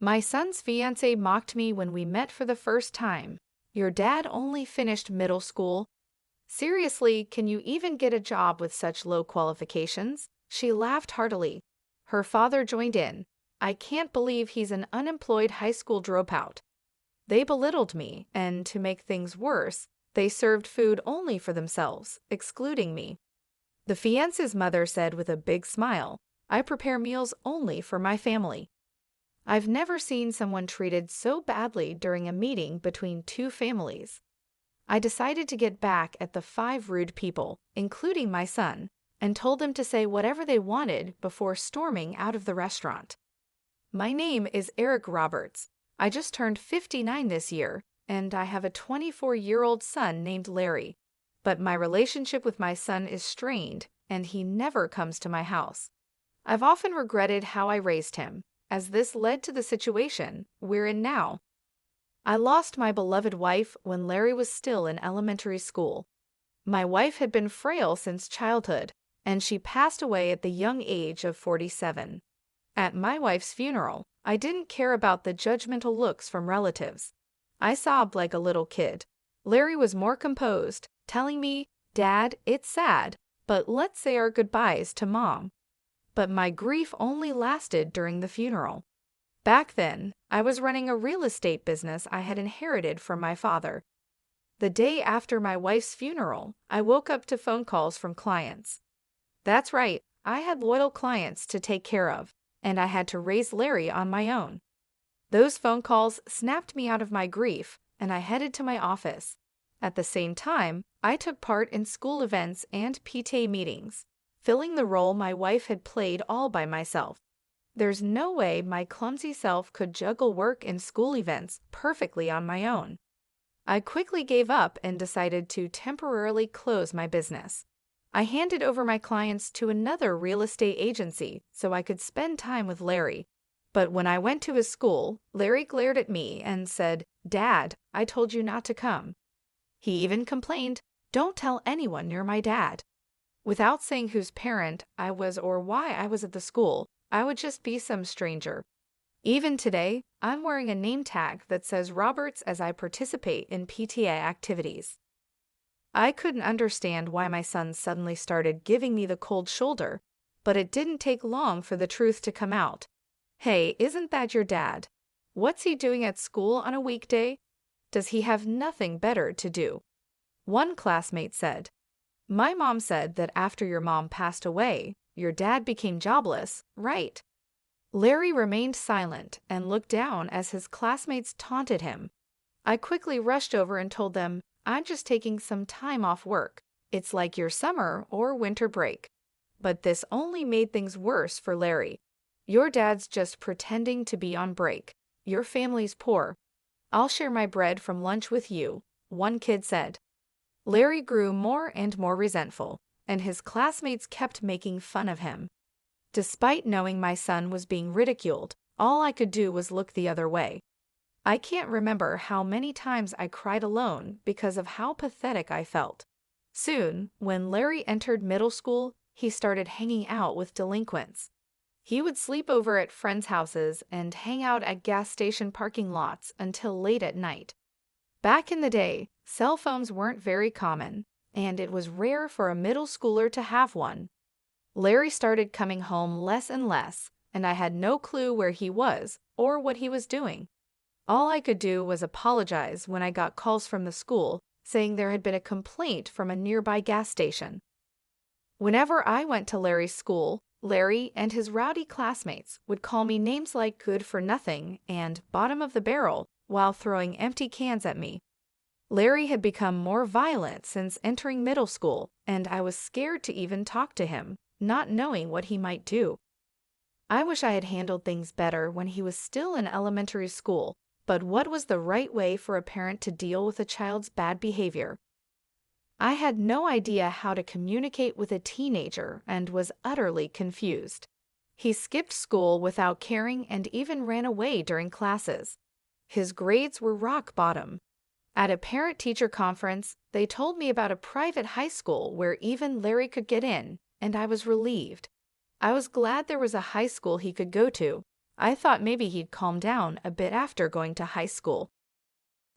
My son's fiancé mocked me when we met for the first time. Your dad only finished middle school. Seriously, can you even get a job with such low qualifications? She laughed heartily. Her father joined in. I can't believe he's an unemployed high school dropout. They belittled me, and to make things worse, they served food only for themselves, excluding me. The fiancé's mother said with a big smile, I prepare meals only for my family. I've never seen someone treated so badly during a meeting between two families. I decided to get back at the 5 rude people, including my son, and told them to say whatever they wanted before storming out of the restaurant. My name is Eric Roberts. I just turned 59 this year, and I have a 24-year-old son named Larry. But my relationship with my son is strained, and he never comes to my house. I've often regretted how I raised him, as this led to the situation we're in now. I lost my beloved wife when Larry was still in elementary school. My wife had been frail since childhood, and she passed away at the young age of 47. At my wife's funeral, I didn't care about the judgmental looks from relatives. I sobbed like a little kid. Larry was more composed, telling me, Dad, it's sad, but let's say our goodbyes to Mom. But my grief only lasted during the funeral. Back then, I was running a real estate business I had inherited from my father. The day after my wife's funeral, I woke up to phone calls from clients. That's right, I had loyal clients to take care of, and I had to raise Larry on my own. Those phone calls snapped me out of my grief, and I headed to my office. At the same time, I took part in school events and PTA meetings, filling the role my wife had played all by myself. There's no way my clumsy self could juggle work and school events perfectly on my own. I quickly gave up and decided to temporarily close my business. I handed over my clients to another real estate agency so I could spend time with Larry. But when I went to his school, Larry glared at me and said, Dad, I told you not to come. He even complained, don't tell anyone you're my dad. Without saying whose parent I was or why I was at the school, I would just be some stranger. Even today, I'm wearing a name tag that says Roberts as I participate in PTA activities. I couldn't understand why my son suddenly started giving me the cold shoulder, but it didn't take long for the truth to come out. Hey, isn't that your dad? What's he doing at school on a weekday? Does he have nothing better to do? One classmate said, My mom said that after your mom passed away, your dad became jobless, right? Larry remained silent and looked down as his classmates taunted him. I quickly rushed over and told them, I'm just taking some time off work. It's like your summer or winter break. But this only made things worse for Larry. Your dad's just pretending to be on break. Your family's poor. I'll share my bread from lunch with you, one kid said. Larry grew more and more resentful, and his classmates kept making fun of him. Despite knowing my son was being ridiculed, all I could do was look the other way. I can't remember how many times I cried alone because of how pathetic I felt. Soon, when Larry entered middle school, he started hanging out with delinquents. He would sleep over at friends' houses and hang out at gas station parking lots until late at night. Back in the day, cell phones weren't very common, and it was rare for a middle schooler to have one. Larry started coming home less and less, and I had no clue where he was or what he was doing. All I could do was apologize when I got calls from the school saying there had been a complaint from a nearby gas station. Whenever I went to Larry's school, Larry and his rowdy classmates would call me names like good for nothing and bottom of the barrel while throwing empty cans at me. Larry had become more violent since entering middle school, and I was scared to even talk to him, not knowing what he might do. I wish I had handled things better when he was still in elementary school, but what was the right way for a parent to deal with a child's bad behavior? I had no idea how to communicate with a teenager and was utterly confused. He skipped school without caring and even ran away during classes. His grades were rock bottom. At a parent-teacher conference, they told me about a private high school where even Larry could get in, and I was relieved. I was glad there was a high school he could go to, I thought maybe he'd calm down a bit after going to high school.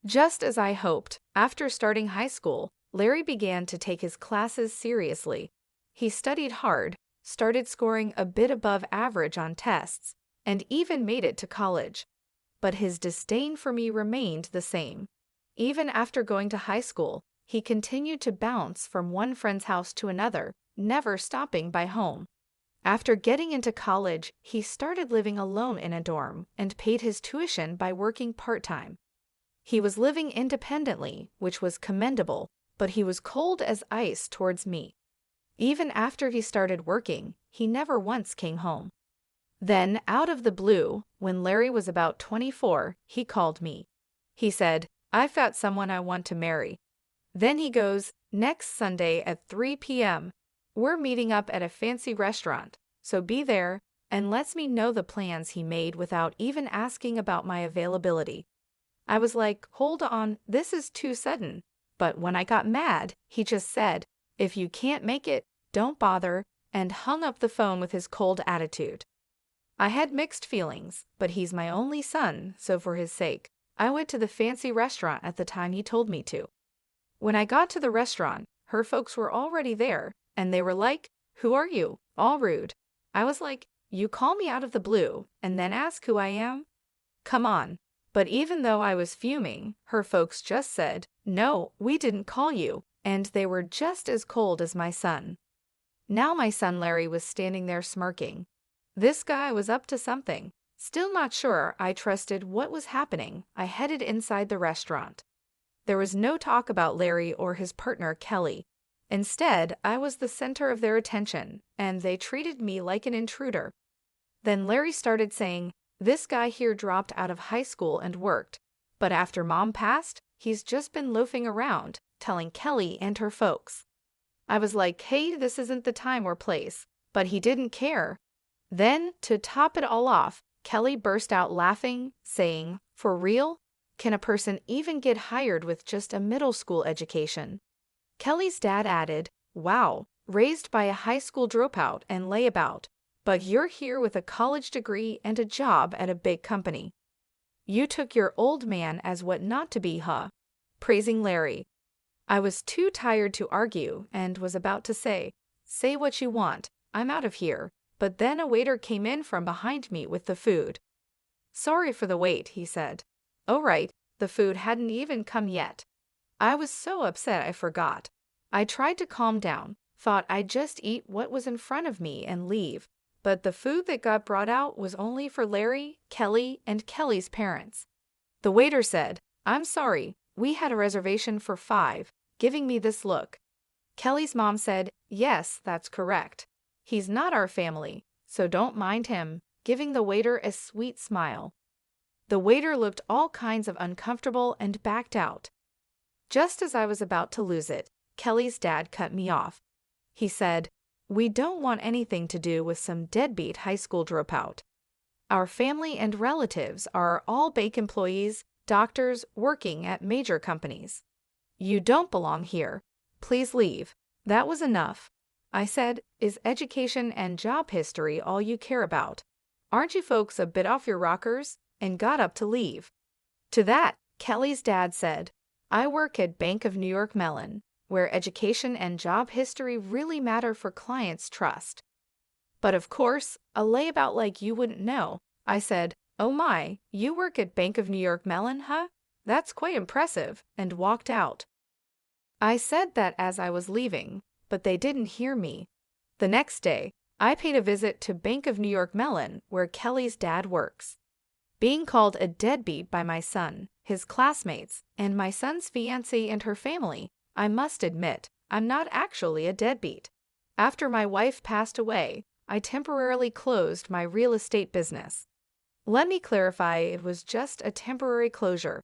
Just as I hoped, after starting high school, Larry began to take his classes seriously. He studied hard, started scoring a bit above average on tests, and even made it to college. But his disdain for me remained the same. Even after going to high school, he continued to bounce from one friend's house to another, never stopping by home. After getting into college, he started living alone in a dorm and paid his tuition by working part-time. He was living independently, which was commendable, but he was cold as ice towards me. Even after he started working, he never once came home. Then, out of the blue, when Larry was about 24, he called me. He said, "I've got someone I want to marry." Then he goes, "Next Sunday at 3 p.m., we're meeting up at a fancy restaurant, so be there," and lets me know the plans he made without even asking about my availability. I was like, hold on, this is too sudden. But when I got mad, he just said, "If you can't make it, don't bother," and hung up the phone with his cold attitude. I had mixed feelings, but he's my only son, so for his sake, I went to the fancy restaurant at the time he told me to. When I got to the restaurant, her folks were already there, and they were like, "Who are you?" All rude. I was like, "You call me out of the blue, and then ask who I am? Come on." But even though I was fuming, her folks just said, "No, we didn't call you," and they were just as cold as my son. Now my son Larry was standing there smirking. This guy was up to something. Still not sure I trusted what was happening, I headed inside the restaurant. There was no talk about Larry or his partner Kelly. Instead, I was the center of their attention, and they treated me like an intruder. Then Larry started saying, "This guy here dropped out of high school and worked, but after Mom passed, he's just been loafing around, telling Kelly and her folks." I was like, "Hey, this isn't the time or place," but he didn't care. Then, to top it all off, Kelly burst out laughing, saying, "For real? Can a person even get hired with just a middle school education?" Kelly's dad added, "Wow, raised by a high school dropout and layabout, but you're here with a college degree and a job at a big company. You took your old man as what not to be, huh?" Praising Larry. I was too tired to argue and was about to say what you want, I'm out of here, but then a waiter came in from behind me with the food. "Sorry for the wait," he said. "Oh right, the food hadn't even come yet." I was so upset I forgot. I tried to calm down, thought I'd just eat what was in front of me and leave, but the food that got brought out was only for Larry, Kelly, and Kelly's parents. The waiter said, "I'm sorry, we had a reservation for 5, giving me this look." Kelly's mom said, "Yes, that's correct. He's not our family, so don't mind him," giving the waiter a sweet smile. The waiter looked all kinds of uncomfortable and backed out. Just as I was about to lose it, Kelly's dad cut me off. He said, "We don't want anything to do with some deadbeat high school dropout. Our family and relatives are all bank employees, doctors working at major companies. You don't belong here. Please leave." That was enough. I said, "Is education and job history all you care about? Aren't you folks a bit off your rockers?" and got up to leave. To that, Kelly's dad said, "I work at Bank of New York Mellon, where education and job history really matter for clients' trust." But of course, a layabout like you wouldn't know. I said, "Oh my, you work at Bank of New York Mellon, huh? That's quite impressive," and walked out. I said that as I was leaving, but they didn't hear me. The next day, I paid a visit to Bank of New York Mellon, where Kelly's dad works. Being called a deadbeat by my son, his classmates, and my son's fiancée and her family, I must admit, I'm not actually a deadbeat. After my wife passed away, I temporarily closed my real estate business. Let me clarify, it was just a temporary closure.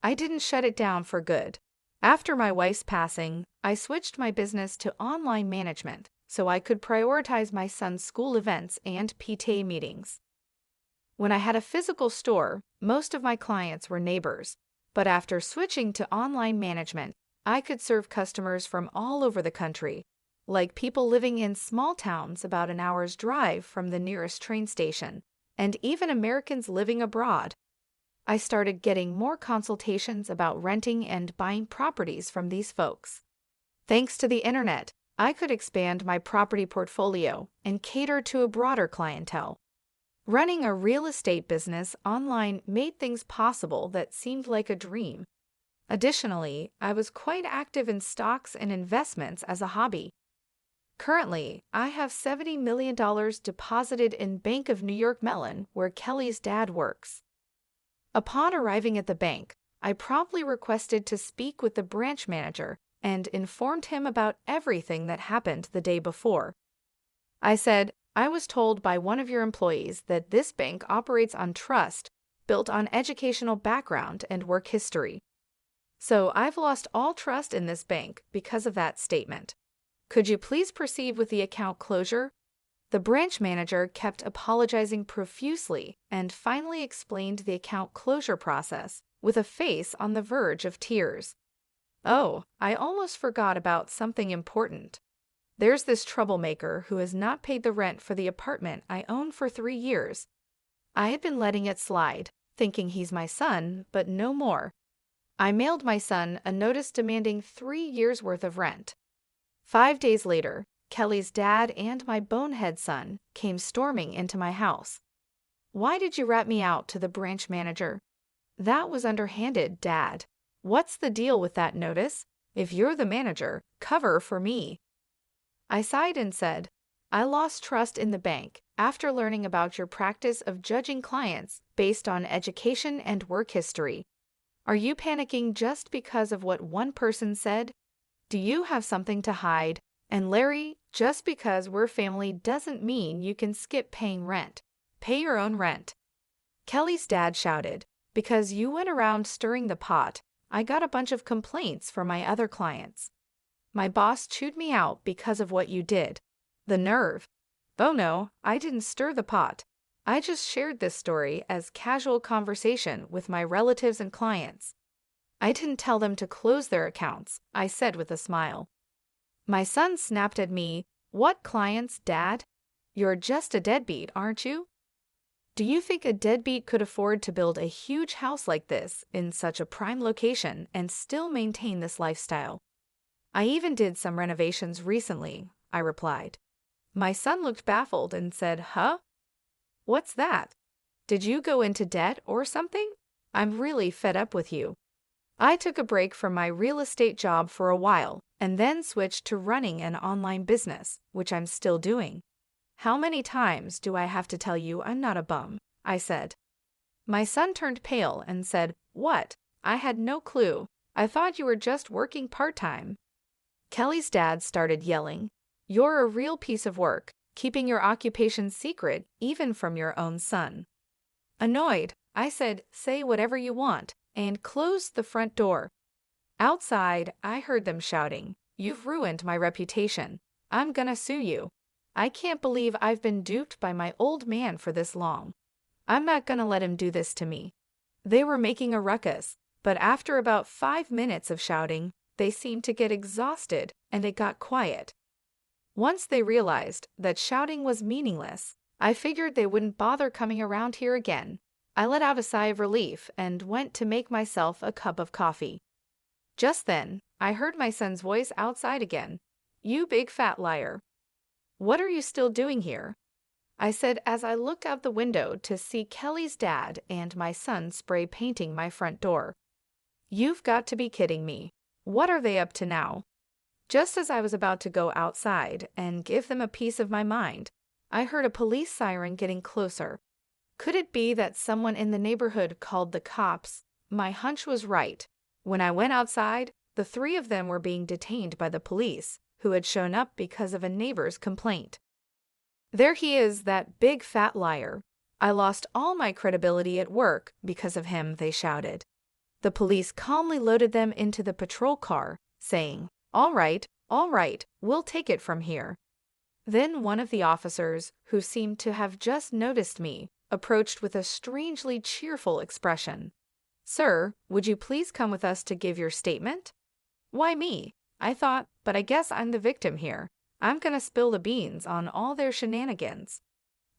I didn't shut it down for good. After my wife's passing, I switched my business to online management so I could prioritize my son's school events and PTA meetings. When I had a physical store, most of my clients were neighbors, but after switching to online management, I could serve customers from all over the country, like people living in small towns about an hour's drive from the nearest train station, and even Americans living abroad. I started getting more consultations about renting and buying properties from these folks. Thanks to the internet, I could expand my property portfolio and cater to a broader clientele. Running a real estate business online made things possible that seemed like a dream. Additionally, I was quite active in stocks and investments as a hobby. Currently, I have $70 million deposited in Bank of New York Mellon, where Kelly's dad works. Upon arriving at the bank, I promptly requested to speak with the branch manager and informed him about everything that happened the day before. I said, "I was told by one of your employees that this bank operates on trust, built on educational background and work history. So I've lost all trust in this bank because of that statement. Could you please proceed with the account closure?" The branch manager kept apologizing profusely and finally explained the account closure process with a face on the verge of tears. "Oh, I almost forgot about something important. There's this troublemaker who has not paid the rent for the apartment I own for 3 years. I had been letting it slide, thinking he's my son, but no more. I mailed my son a notice demanding 3 years' worth of rent. 5 days later, Kelly's dad and my bonehead son came storming into my house. 'Why did you rat me out?' to the branch manager. 'That was underhanded, Dad. What's the deal with that notice? If you're the manager, cover for me.' I sighed and said, 'I lost trust in the bank after learning about your practice of judging clients based on education and work history. Are you panicking just because of what one person said? Do you have something to hide? And Larry, just because we're family doesn't mean you can skip paying rent. Pay your own rent.' Kelly's dad shouted, 'Because you went around stirring the pot, I got a bunch of complaints from my other clients. My boss chewed me out because of what you did. The nerve. Oh no, I didn't stir the pot. I just shared this story as casual conversation with my relatives and clients. I didn't tell them to close their accounts,' I said with a smile. My son snapped at me, 'What clients, Dad? You're just a deadbeat, aren't you? Do you think a deadbeat could afford to build a huge house like this in such a prime location and still maintain this lifestyle?' 'I even did some renovations recently,' I replied. My son looked baffled and said, 'Huh? What's that? Did you go into debt or something? I'm really fed up with you.' I took a break from my real estate job for a while and then switched to running an online business, which I'm still doing. 'How many times do I have to tell you I'm not a bum?' I said. My son turned pale and said, 'What? I had no clue. I thought you were just working part-time.' Kelly's dad started yelling, 'You're a real piece of work, keeping your occupation secret even from your own son.' Annoyed, I said, 'Say whatever you want,' and closed the front door. Outside, I heard them shouting, 'You've ruined my reputation. I'm gonna sue you. I can't believe I've been duped by my old man for this long. I'm not gonna let him do this to me.' They were making a ruckus, but after about 5 minutes of shouting, they seemed to get exhausted and it got quiet. Once they realized that shouting was meaningless, I figured they wouldn't bother coming around here again. I let out a sigh of relief and went to make myself a cup of coffee. Just then, I heard my son's voice outside again. 'You big fat liar. What are you still doing here?' I said as I looked out the window to see Kelly's dad and my son spray painting my front door. 'You've got to be kidding me. What are they up to now?' Just as I was about to go outside and give them a piece of my mind, I heard a police siren getting closer. Could it be that someone in the neighborhood called the cops? My hunch was right. When I went outside, the 3 of them were being detained by the police, who had shown up because of a neighbor's complaint. 'There he is, that big fat liar. I lost all my credibility at work because of him,' they shouted. The police calmly loaded them into the patrol car, saying, 'All right, we'll take it from here.' Then one of the officers, who seemed to have just noticed me, approached with a strangely cheerful expression. 'Sir, would you please come with us to give your statement?' 'Why me?' I thought, but I guess I'm the victim here. I'm gonna spill the beans on all their shenanigans.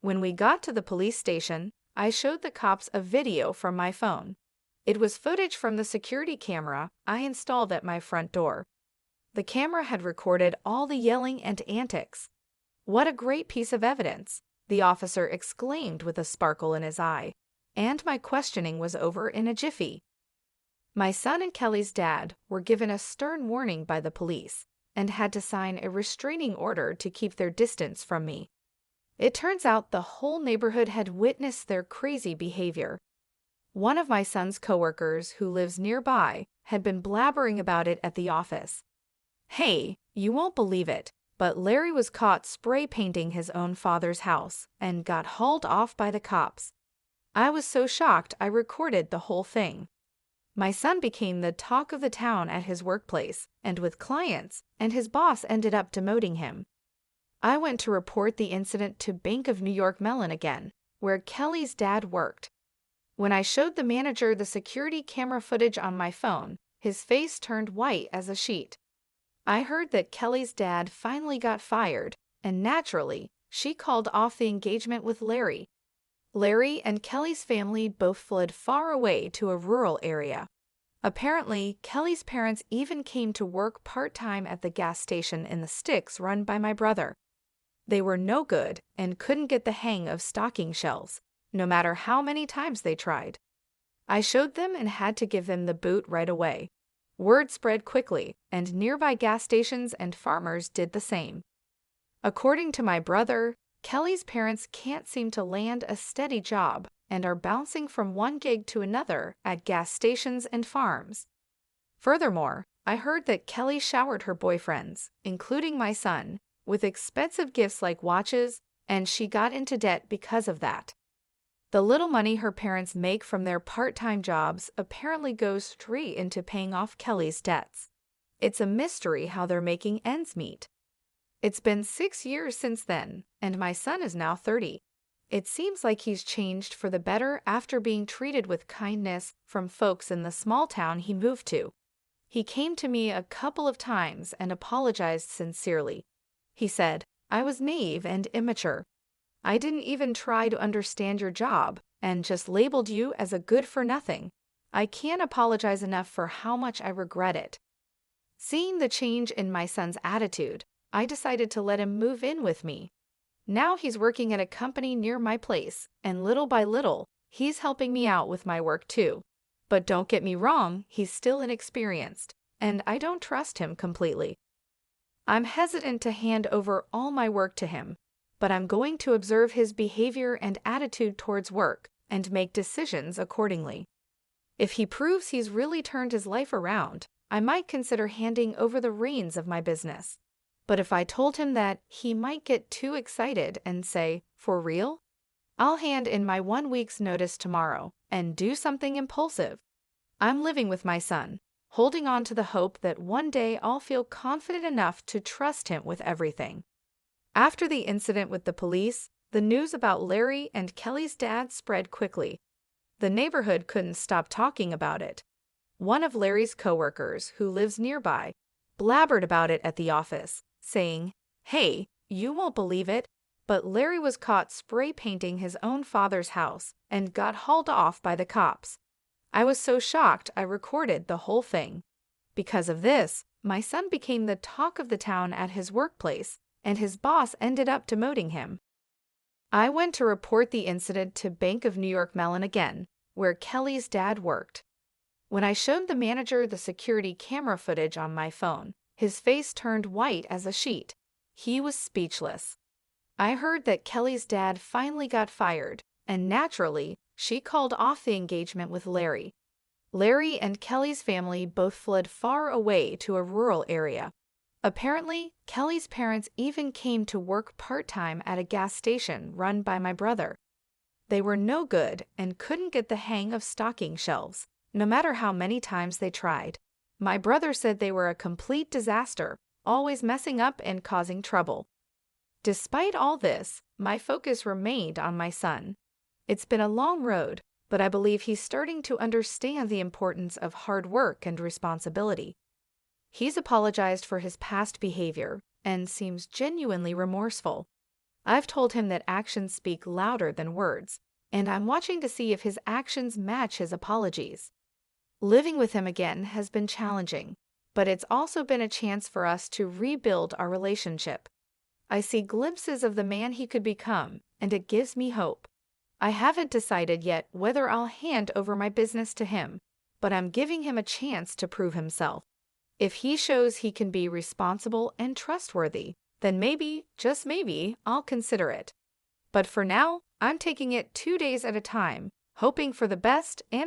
When we got to the police station, I showed the cops a video from my phone. It was footage from the security camera I installed at my front door. The camera had recorded all the yelling and antics. "What a great piece of evidence," the officer exclaimed with a sparkle in his eye, and my questioning was over in a jiffy. My son and Kelly's dad were given a stern warning by the police and had to sign a restraining order to keep their distance from me. It turns out the whole neighborhood had witnessed their crazy behavior. One of my son's coworkers who lives nearby had been blabbering about it at the office. "Hey, you won't believe it, but Larry was caught spray painting his own father's house and got hauled off by the cops." I was so shocked I recorded the whole thing. My son became the talk of the town at his workplace and with clients, and his boss ended up demoting him. I went to report the incident to Bank of New York Mellon again, where Kelly's dad worked. When I showed the manager the security camera footage on my phone, his face turned white as a sheet. I heard that Kelly's dad finally got fired, and naturally, she called off the engagement with Larry. Larry and Kelly's family both fled far away to a rural area. Apparently, Kelly's parents even came to work part-time at the gas station in the sticks run by my brother. They were no good and couldn't get the hang of stocking shelves, no matter how many times they tried. I showed them and had to give them the boot right away. Word spread quickly, and nearby gas stations and farmers did the same. According to my brother, Kelly's parents can't seem to land a steady job and are bouncing from one gig to another at gas stations and farms. Furthermore, I heard that Kelly showered her boyfriends, including my son, with expensive gifts like watches, and she got into debt because of that. The little money her parents make from their part-time jobs apparently goes straight into paying off Kelly's debts. It's a mystery how they're making ends meet. It's been 6 years since then, and my son is now 30. It seems like he's changed for the better after being treated with kindness from folks in the small town he moved to. He came to me a couple of times and apologized sincerely. He said, "I was naive and immature. I didn't even try to understand your job and just labeled you as a good-for-nothing. I can't apologize enough for how much I regret it." Seeing the change in my son's attitude, I decided to let him move in with me. Now he's working at a company near my place, and little by little, he's helping me out with my work too. But don't get me wrong, he's still inexperienced, and I don't trust him completely. I'm hesitant to hand over all my work to him, but I'm going to observe his behavior and attitude towards work and make decisions accordingly. If he proves he's really turned his life around, I might consider handing over the reins of my business. But if I told him that, he might get too excited and say, "For real?" I'll hand in my 1 week's notice tomorrow and do something impulsive. I'm living with my son, holding on to the hope that one day I'll feel confident enough to trust him with everything. After the incident with the police, the news about Larry and Kelly's dad spread quickly. The neighborhood couldn't stop talking about it. One of Larry's coworkers, who lives nearby, blabbered about it at the office, saying, "Hey, you won't believe it, but Larry was caught spray painting his own father's house and got hauled off by the cops." I was so shocked I recorded the whole thing. Because of this, my son became the talk of the town at his workplace, and his boss ended up demoting him. I went to report the incident to Bank of New York Mellon again, where Kelly's dad worked. When I showed the manager the security camera footage on my phone, his face turned white as a sheet. He was speechless. I heard that Kelly's dad finally got fired, and naturally, she called off the engagement with Larry. Larry and Kelly's family both fled far away to a rural area. Apparently, Kelly's parents even came to work part-time at a gas station run by my brother. They were no good and couldn't get the hang of stocking shelves, no matter how many times they tried. My brother said they were a complete disaster, always messing up and causing trouble. Despite all this, my focus remained on my son. It's been a long road, but I believe he's starting to understand the importance of hard work and responsibility. He's apologized for his past behavior and seems genuinely remorseful. I've told him that actions speak louder than words, and I'm watching to see if his actions match his apologies. Living with him again has been challenging, but it's also been a chance for us to rebuild our relationship. I see glimpses of the man he could become, and it gives me hope. I haven't decided yet whether I'll hand over my business to him, but I'm giving him a chance to prove himself. If he shows he can be responsible and trustworthy, then maybe, just maybe, I'll consider it. But for now, I'm taking it 2 days at a time, hoping for the best and